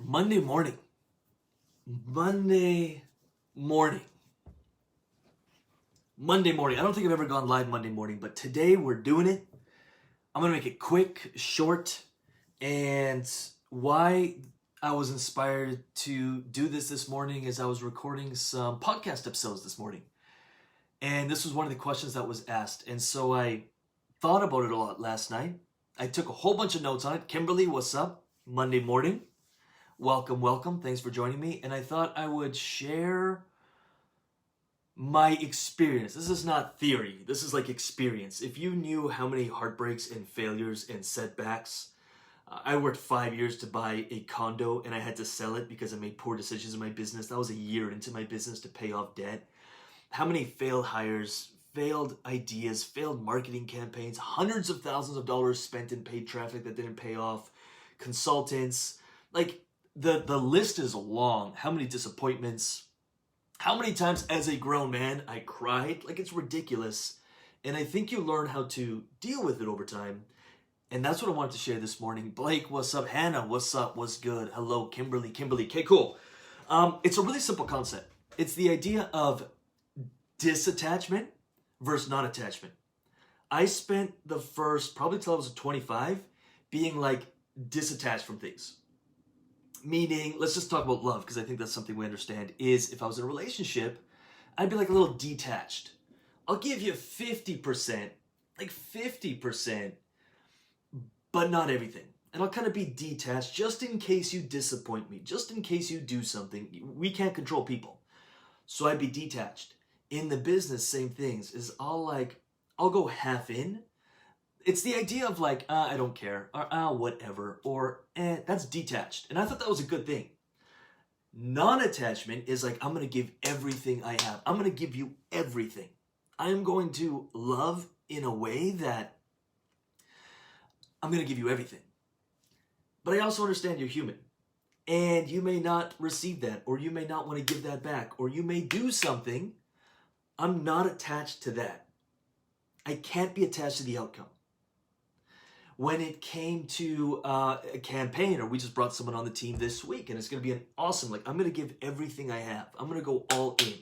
Monday morning. Monday morning. Monday morning. I don't think I've ever gone live Monday morning, but today we're doing it. I'm going to make it quick, short, and why I was inspired to do this morning is I was recording some podcast episodes this morning. And this was one of the questions that was asked. And so I thought about it a lot last night. I took a whole bunch of notes on it. Kimberly, what's up? Monday morning. Welcome. Thanks for joining me. And I thought I would share my experience. This is not theory. This is like experience. If you knew how many heartbreaks and failures and setbacks, I worked 5 years to buy a condo and I had to sell it because I made poor decisions in my business. That was a year into my business to pay off debt. How many failed hires, failed ideas, failed marketing campaigns, hundreds of thousands of dollars spent in paid traffic that didn't pay off, consultants, like the list is long. How many disappointments, how many times as a grown man I cried, like it's ridiculous. And I think you learn how to deal with it over time. And that's what I wanted to share this morning. Blake, what's up? Hannah, what's up? What's good? Hello, Kimberly. Okay, cool. It's a really simple concept. It's the idea of disattachment versus non-attachment. I spent the first, probably till I was 25, being like disattached from things. Meaning, let's just talk about love, because I think that's something we understand, is if I was in a relationship, I'd be like a little detached. I'll give you 50%, like 50%, but not everything. And I'll kind of be detached just in case you disappoint me, just in case you do something. We can't control people. So I'd be detached. In the business, same things, is I'll go half in. It's the idea of like, I don't care, or whatever, or that's detached. And I thought that was a good thing. Non-attachment is like, I'm going to give everything I have. I'm going to give you everything. I am going to love in a way that I'm going to give you everything. But I also understand you're human. And you may not receive that, or you may not want to give that back, or you may do something. I'm not attached to that. I can't be attached to the outcome. When it came to a campaign, or we just brought someone on the team this week, and it's going to be an awesome, like, I'm going to give everything I have. I'm going to go all in.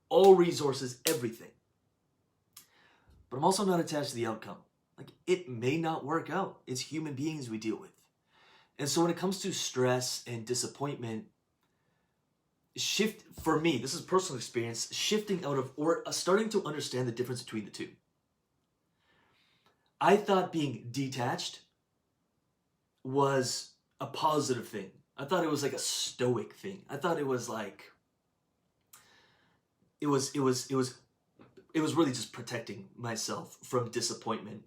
All resources, everything. But I'm also not attached to the outcome. Like, it may not work out. It's human beings we deal with. And so when it comes to stress and disappointment, for me, this is personal experience, shifting out of, or starting to understand the difference between the two. I thought being detached was a positive thing. I thought it was like a stoic thing. I thought it was like, it was really just protecting myself from disappointment.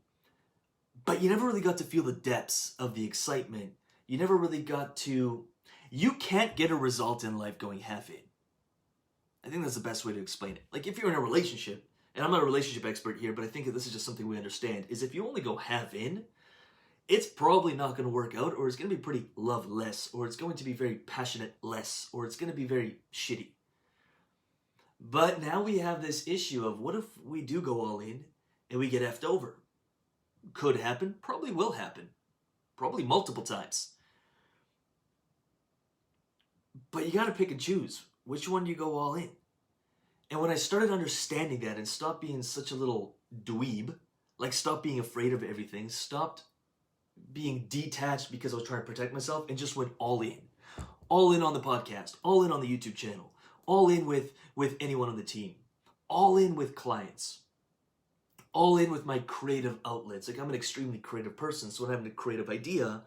But you never really got to feel the depths of the excitement. You never really got to, you can't get a result in life going half in. I think that's the best way to explain it. Like if you're in a relationship, and I'm not a relationship expert here, but I think that this is just something we understand, is if you only go half in, it's probably not going to work out, or it's going to be pretty loveless, or it's going to be very passionate-less, or it's going to be very shitty. But now we have this issue of what if we do go all in and we get effed over? Could happen, probably will happen, probably multiple times. But you got to pick and choose. Which one do you go all in? And when I started understanding that and stopped being such a little dweeb, like stopped being afraid of everything, stopped being detached because I was trying to protect myself, and just went all in. All in on the podcast, all in on the YouTube channel, all in with anyone on the team, all in with clients, all in with my creative outlets. Like I'm an extremely creative person, so when I have a creative idea,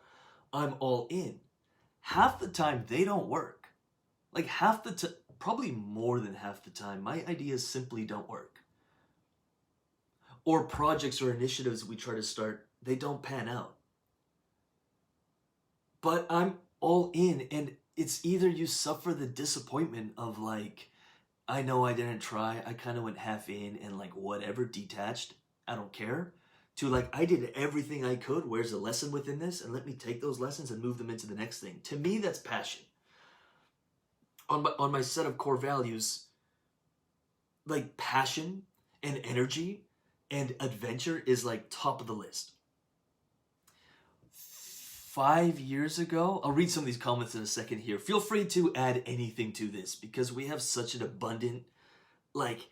I'm all in. Half the time, they don't work. Like half the time, probably more than half the time, my ideas simply don't work. Or projects or initiatives we try to start, they don't pan out. But I'm all in, and it's either you suffer the disappointment of like, I know I didn't try, I kind of went half in and like whatever, detached, I don't care, to like, I did everything I could, where's the lesson within this, and let me take those lessons and move them into the next thing. To me, that's passion. On my set of core values, like passion and energy and adventure is like top of the list. 5 years ago, I'll read some of these comments in a second here. Feel free to add anything to this because we have such an abundant, like,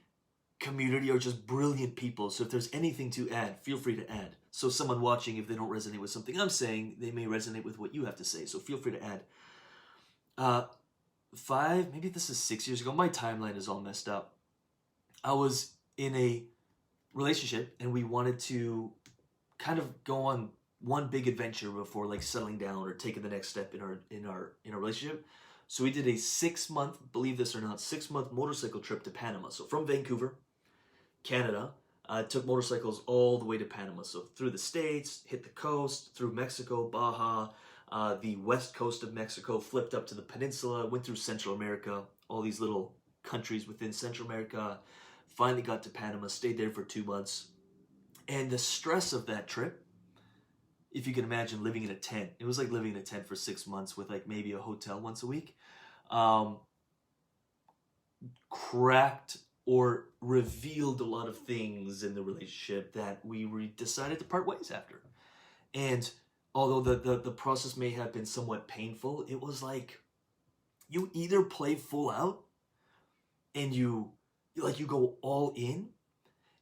community or just brilliant people. So if there's anything to add, feel free to add. So someone watching, if they don't resonate with something I'm saying, they may resonate with what you have to say. So feel free to add. Maybe this is 6 years ago. My timeline is all messed up. I was in a relationship and we wanted to kind of go on one big adventure before like settling down or taking the next step in our relationship. So we did a 6 month, believe this or not, 6 month motorcycle trip to Panama. So from Vancouver, Canada, took motorcycles all the way to Panama. So through the States, hit the coast, through Mexico, Baja, the west coast of Mexico, flipped up to the peninsula, went through Central America, all these little countries within Central America, finally got to Panama, stayed there for 2 months. And the stress of that trip, if you can imagine living in a tent, it was like living in a tent for 6 months with like maybe a hotel once a week, cracked or revealed a lot of things in the relationship that we decided to part ways after. And although the process may have been somewhat painful, it was like you either play full out and you go all in.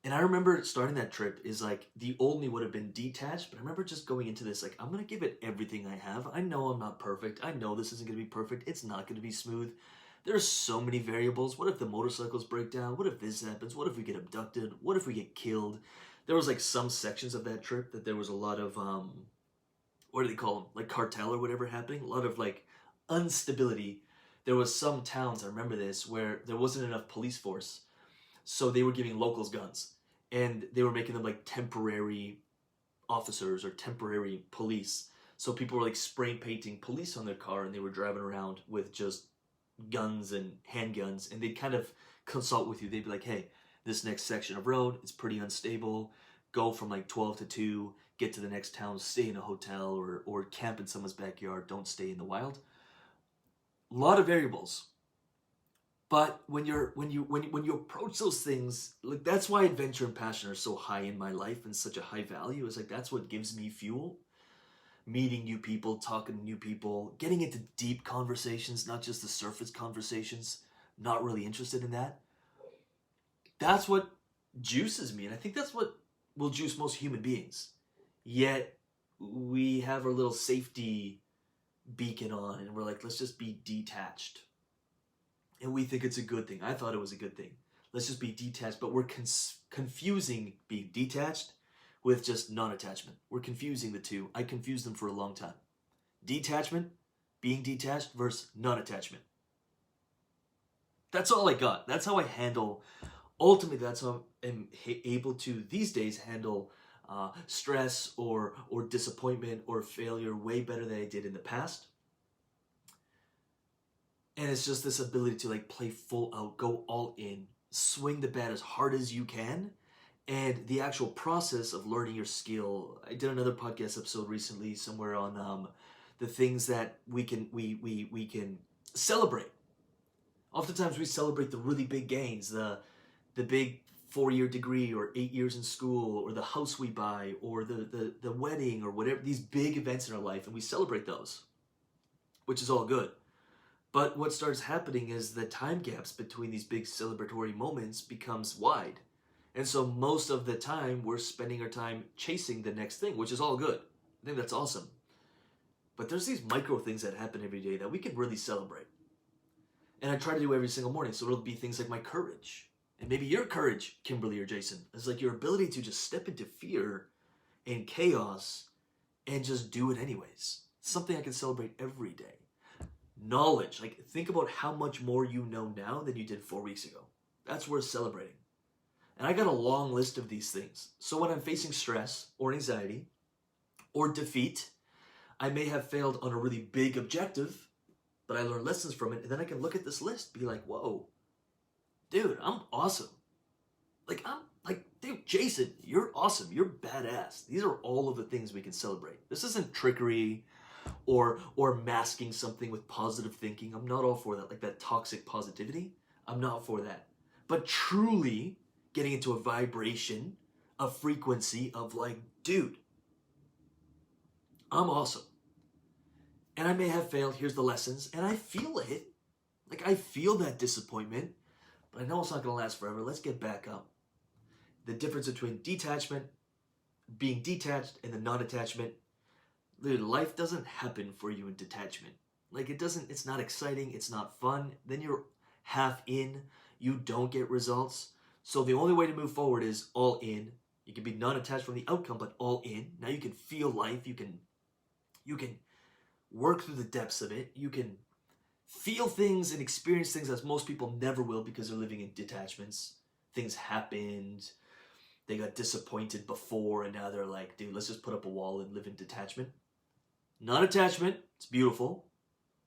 And I remember starting that trip is like the old me would have been detached, but I remember just going into this like, I'm going to give it everything I have. I know I'm not perfect. I know this isn't going to be perfect. It's not going to be smooth. There's so many variables. What if the motorcycles break down? What if this happens? What if we get abducted? What if we get killed? There was like some sections of that trip that there was a lot of, what do they call them? Like cartel or whatever happening. A lot of like instability. There was some towns, I remember this, where there wasn't enough police force. So they were giving locals guns and they were making them like temporary officers or temporary police. So people were like spray painting police on their car and they were driving around with just guns and handguns, and they'd kind of consult with you. They'd be like, hey, this next section of road, it's pretty unstable. Go from like 12 to 2, get to the next town, stay in a hotel or camp in someone's backyard. Don't stay in the wild. A lot of variables. But when you approach those things, like that's why adventure and passion are so high in my life and such a high value. Is like that's what gives me fuel. Meeting new people, talking to new people, getting into deep conversations, not just the surface conversations. Not really interested in that. That's what juices me, and I think that's what will juice most human beings. Yet we have our little safety beacon on, and we're like, let's just be detached. And we think it's a good thing. I thought it was a good thing. Let's just be detached. But we're confusing being detached with just non-attachment. We're confusing the two. I confused them for a long time. Detachment, being detached versus non-attachment. That's all I got. That's how I handle, ultimately that's how I'm able to these days handle stress or disappointment or failure way better than I did in the past. And it's just this ability to like play full out, go all in, swing the bat as hard as you can. And the actual process of learning your skill. I did another podcast episode recently somewhere on the things that we can celebrate. Oftentimes we celebrate the really big gains, the big 4-year degree or 8 years in school or the house we buy or the wedding or whatever, these big events in our life, and we celebrate those, which is all good. But what starts happening is the time gaps between these big celebratory moments becomes wide. And so most of the time we're spending our time chasing the next thing, which is all good. I think that's awesome. But there's these micro things that happen every day that we can really celebrate. And I try to do every single morning. So it'll be things like my courage. And maybe your courage, Kimberly or Jason, is like your ability to just step into fear and chaos and just do it anyways. Something I can celebrate every day. Knowledge, like think about how much more you know now than you did 4 weeks ago. That's worth celebrating. And I got a long list of these things. So when I'm facing stress or anxiety or defeat, I may have failed on a really big objective, but I learned lessons from it. And then I can look at this list, be like, whoa, dude, I'm awesome. Dude, Jason, you're awesome. You're badass. These are all of the things we can celebrate. This isn't trickery or masking something with positive thinking. I'm not all for that, like that toxic positivity. I'm not for that. But truly getting into a vibration, a frequency of like, dude, I'm awesome. And I may have failed. Here's the lessons. And I feel it. Like, I feel that disappointment. But I know it's not going to last forever. Let's get back up. The difference between detachment, being detached, and the non-attachment. Dude, life doesn't happen for you in detachment. Like, it's not exciting. It's not fun. Then you're half in. You don't get results. So the only way to move forward is all in. You can be non-attached from the outcome, but all in. Now you can feel life. You can work through the depths of it. You can feel things and experience things as most people never will because they're living in detachments. Things happened. They got disappointed before, and now they're like, dude, let's just put up a wall and live in detachment. Non-attachment, it's beautiful.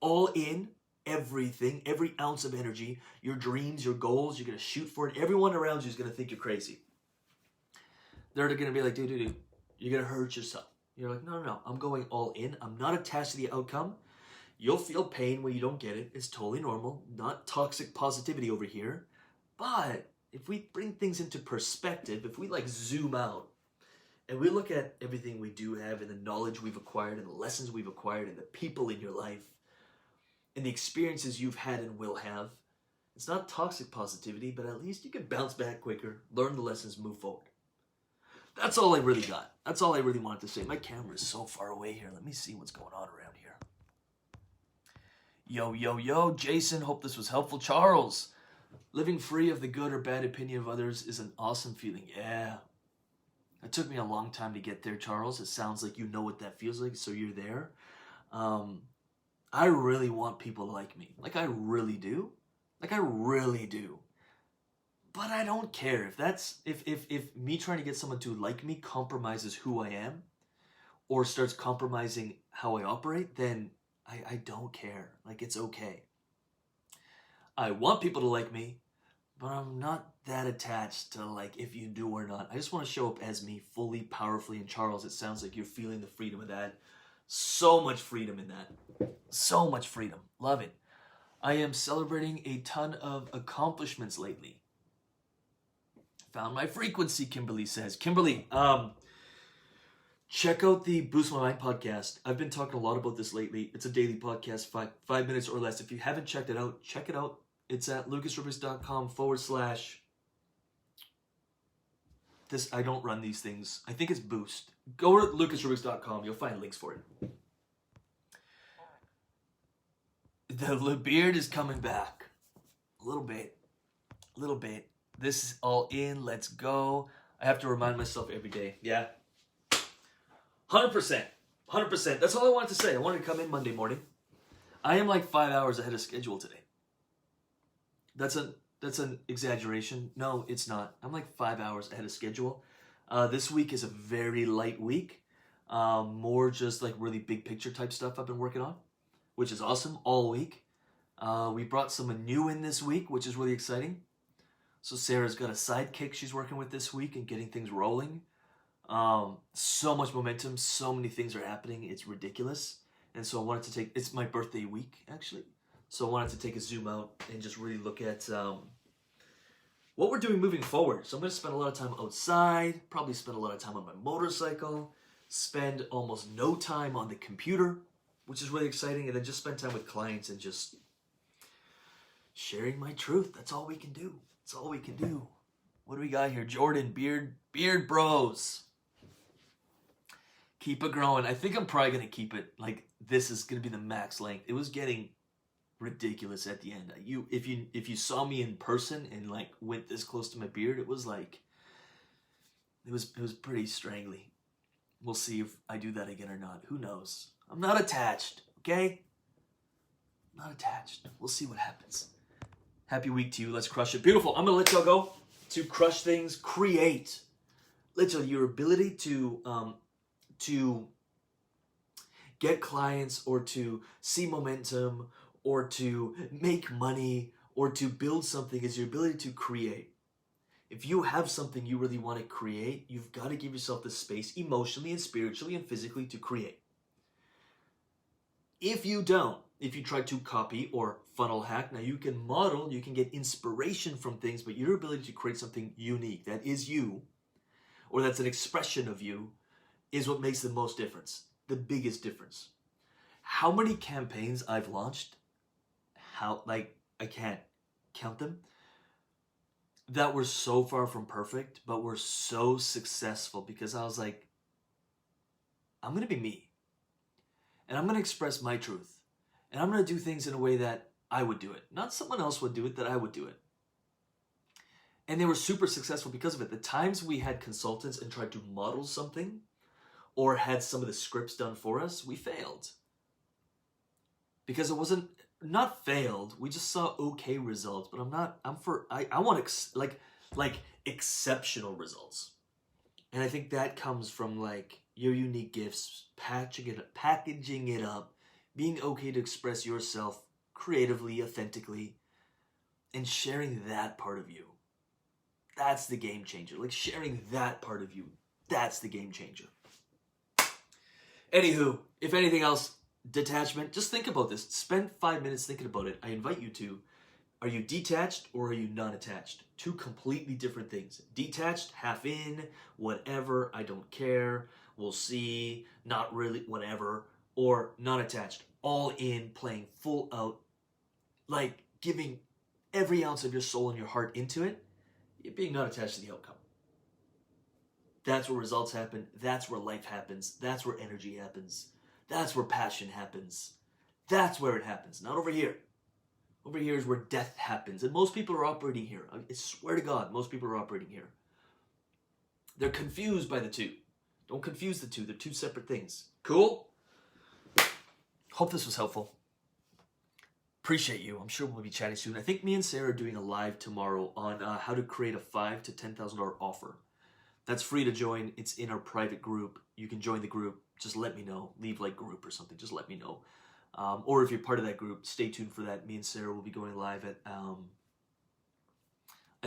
All in, everything, every ounce of energy, your dreams, your goals, you're going to shoot for it. Everyone around you is going to think you're crazy. They're going to be like, dude, you're going to hurt yourself. You're like, no, I'm going all in. I'm not attached to the outcome. You'll feel pain when you don't get it. It's totally normal. Not toxic positivity over here. But if we bring things into perspective, if we like zoom out and we look at everything we do have and the knowledge we've acquired and the lessons we've acquired and the people in your life and the experiences you've had and will have, it's not toxic positivity, but at least you can bounce back quicker, learn the lessons, move forward. That's all I really got. That's all I really wanted to say. My camera is so far away here. Let me see what's going on around here. Yo, Jason, hope this was helpful. Charles, living free of the good or bad opinion of others is an awesome feeling. Yeah. It took me a long time to get there, Charles. It sounds like you know what that feels like, so you're there. I really want people to like me. Like, I really do. Like, I really do. But I don't care. If me trying to get someone to like me compromises who I am or starts compromising how I operate, then I don't care. Like, it's okay. I want people to like me, but I'm not that attached to, like, if you do or not. I just want to show up as me fully, powerfully. And Charles, it sounds like you're feeling the freedom of that. So much freedom in that. So much freedom. Love it. I am celebrating a ton of accomplishments lately. Found my frequency, Kimberly says. Kimberly, check out the Boost My Mind podcast. I've been talking a lot about this lately. It's a daily podcast, five minutes or less. If you haven't checked it out, check it out. It's at lucasrubix.com/ this. I don't run these things. I think it's Boost. Go to lucasrubix.com. You'll find links for it. The beard is coming back. A little bit. This is all in. Let's go. I have to remind myself every day. Yeah. 100%. That's all I wanted to say. I wanted to come in Monday morning. I am like 5 hours ahead of schedule today. That's an exaggeration. No, it's not. I'm like 5 hours ahead of schedule. This week is a very light week. More just like really big picture type stuff I've been working on, which is awesome all week. We brought someone new in this week, which is really exciting. So Sarah's got a sidekick she's working with this week and getting things rolling. So much momentum, so many things are happening. It's ridiculous. And so I wanted to take, it's my birthday week actually. So I wanted to take a zoom out and just really look at what we're doing moving forward. So I'm going to spend a lot of time outside, probably spend a lot of time on my motorcycle, spend almost no time on the computer, which is really exciting, and then just spend time with clients and just sharing my truth. That's all we can do. That's all we can do. What do we got here? Jordan, beard bros. Keep it growing. I think I'm probably going to keep it. Like, this is going to be the max length. It was getting ridiculous at the end. If you saw me in person and like went this close to my beard, it was like, it was pretty strangly. We'll see if I do that again or not. Who knows? I'm not attached, okay? Not attached. We'll see what happens. Happy week to you. Let's crush it. Beautiful. I'm going to let y'all go to crush things, create. Literally, your ability to get clients or to see momentum or to make money or to build something is your ability to create. If you have something you really want to create, you've got to give yourself the space emotionally and spiritually and physically to create. If you don't, if you try to copy or funnel hack, now you can model, you can get inspiration from things, but your ability to create something unique that is you, or that's an expression of you, is what makes the most difference, the biggest difference. how many campaigns I've launched, I can't count them, that were so far from perfect, but were so successful because I was like, I'm going to be me. And I'm going to express my truth. And I'm going to do things in a way that I would do it. Not someone else would do it, that I would do it. And they were super successful because of it. The times we had consultants and tried to model something or had some of the scripts done for us, we failed. Because it wasn't, not failed, we just saw okay results, but I want exceptional results. And I think that comes from like your unique gifts, packaging it up, being okay to express yourself creatively, authentically, and sharing that part of you. That's the game changer. Like sharing that part of you, that's the game changer. Anywho, if anything else, detachment, just think about this. Spend 5 minutes thinking about it. I invite you to. Are you detached or are you non-attached? Two completely different things. Detached, half in, whatever, I don't care, we'll see, not really, whatever. Or non-attached, all in, playing full out, like giving every ounce of your soul and your heart into it. You're being not attached to the outcome. That's where results happen. That's where life happens. That's where energy happens. That's where passion happens. That's where it happens, not over here. Over here is where death happens. And most people are operating here. I swear to God, most people are operating here. They're confused by the two. Don't confuse the two. They're two separate things. Cool? Hope this was helpful. Appreciate you. I'm sure we'll be chatting soon. I think me and Sarah are doing a live tomorrow on how to create a $5,000 to $10,000 offer. That's free to join. It's in our private group. You can join the group. Just let me know. Leave like group or something. Just let me know. Or if you're part of that group, stay tuned for that. Me and Sarah will be going live at, I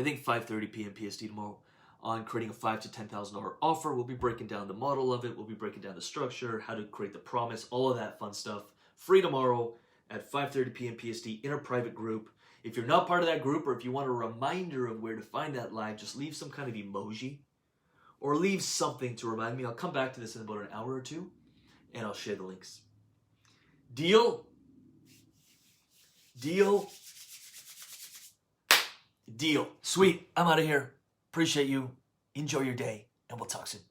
think 5:30 p.m. PST tomorrow on creating a $5,000 to $10,000 offer. We'll be breaking down the model of it. We'll be breaking down the structure, how to create the promise, all of that fun stuff. Free tomorrow at 5:30 p.m. PST in our private group. If you're not part of that group or if you want a reminder of where to find that live, just leave some kind of emoji or leave something to remind me. I'll come back to this in about an hour or two and I'll share the links. Deal? Deal? Deal. Sweet. I'm out of here. Appreciate you. Enjoy your day, and we'll talk soon.